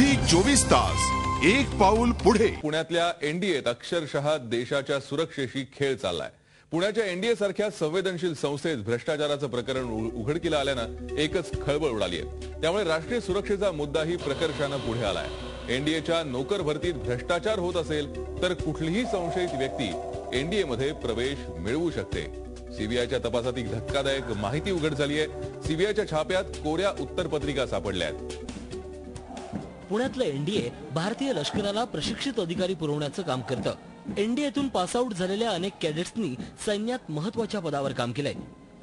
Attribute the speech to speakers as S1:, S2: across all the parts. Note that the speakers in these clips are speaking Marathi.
S1: झी 24 तास एक पाऊल पुढे।
S2: पुण्यातल्या एनडीएत अक्षरशः देशाच्या सुरक्षेशी खेळ चाललाय। पुण्याच्या एनडीए सारख्या संवेदनशील संस्थेत भ्रष्टाचाराचं प्रकरण उघडकीला आल्यानं एकच खळबळ उडाली आहे। त्यामुळे राष्ट्रीय सुरक्षेचा मुद्दाही प्रकर्षानं पुढे आलाय। एनडीएच्या नोकर भरतीत भ्रष्टाचार होत असेल तर कुठलीही संशयित व्यक्ती एनडीए मध्ये प्रवेश मिळवू शकते। सीबीआयच्या तपासातील धक्कादायक माहिती उघड झाली आहे। सीबीआयच्या छाप्यात कोऱ्या उत्तरपत्रिका सापडल्या आहेत।
S3: पुण्यातलं एनडीए भारतीय लष्कराला प्रशिक्षित अधिकारी पुरवण्याचं काम करतं। एनडीएतून पासआउट झालेल्या अनेक कॅडेट्सनी सैन्यात महत्त्वाच्या पदावर काम केलंय।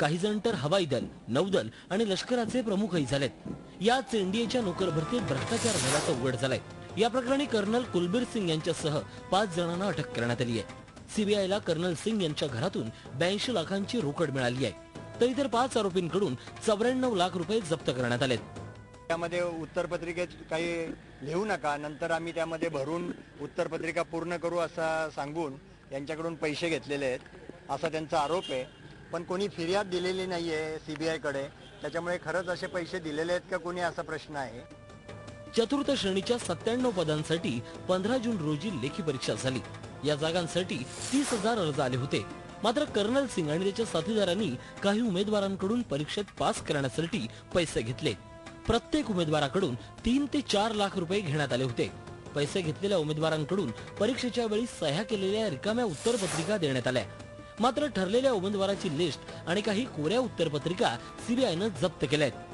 S3: काही जण तर हवाई दल, नौदल आणि लष्कराचे प्रमुखही झालेत। याच एनडीएच्या नोकर भरतीत भ्रष्टाचार झाल्याचं उघड झालंय। या प्रकरणी कर्नल कुलबीर सिंग यांच्यासह 5 जणांना अटक करण्यात आली आहे। सीबीआयला कर्नल सिंग यांच्या घरातून 82 लाखांची रोकड मिळाली आहे, तर इतर 5 आरोपींकडून 94 लाख रुपये जप्त करण्यात आलेत।
S4: त्यामध्ये उत्तरपत्रिकेत काही लिहू नका, नंतर आम्ही त्यामध्ये भरून उत्तरपत्रिका पूर्ण करू असं सांगून यांच्याकडून पैसे घेतलेले आहेत असा त्यांचा आरोप आहे। पण कोणी फिर्याद दिलेली नाहीये सीबीआयकडे, त्याच्यामुळे खरंच असे पैसे दिलेले आहेत का कोणी असा प्रश्न आहे।
S3: चतुर्थ श्रेणीच्या 97 पदांसाठी 15 जून रोजी लेखी परीक्षा झाली। या जागांसाठी 30,000 अर्ज आले होते। मात्र कर्नल सिंग आणि त्याच्या साथीदारांनी काही उमेदवारांकडून परीक्षेत पास करण्यासाठी पैसे घेतले। प्रत्येक उमेदवाराकडून 3 ते 4 लाख रुपये घेण्यात आले होते। पैसे घेतलेल्या उमेदवारांकडून परीक्षेच्या वेळी सह्या केलेल्या रिकाम्या उत्तरपत्रिका देण्यात आल्या। मात्र ठरलेल्या उमेदवाराची लिस्ट आणि काही कोऱ्या उत्तरपत्रिका सीबीआयनं जप्त केल्यात।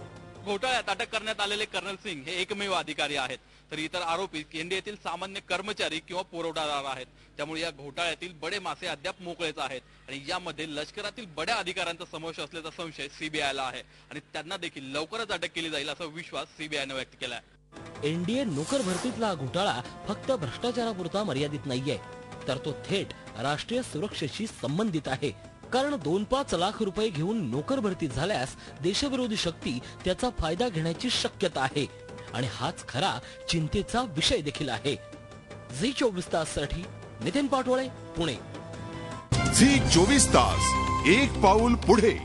S5: घोटाळ्यात अटक करण्यात आलेले कर्नल सिंग हे एकमेव अधिकारी आहेत, तर इतर आरोपी एनडीएतील सामान्य कर्मचारी किंवा पुरवठादार आहेत। त्यामुळे या घोटाळ्यातील बडे मासे अद्याप मोकळेच आहेत आणि यामध्ये लष्करातील बड्या अधिकाऱ्यांचा समावेश असल्याचा संशय सीबीआयला आहे आणि त्यांना देखील लवकरच अटक केली जाईल असा विश्वास सीबीआयने व्यक्त केला आहे।
S3: एनडीए नोकर भरतीतला हा घोटाळा फक्त भ्रष्टाचारापुरता मर्यादित नाहीये, तर तो थेट राष्ट्रीय सुरक्षेशी संबंधित आहे। कारण 2-5 लाख रुपये घेऊन नोकर भरती झाल्यास देशविरोधी शक्ती त्याचा फायदा घेण्याची शक्यता आहे आणि हाच खरा चिंतेचा विषय देखील आहे। झी 24 ताससाठी नितीन पाटोळे, पुणे।
S1: झी 24 तास एक पाऊल पुढे।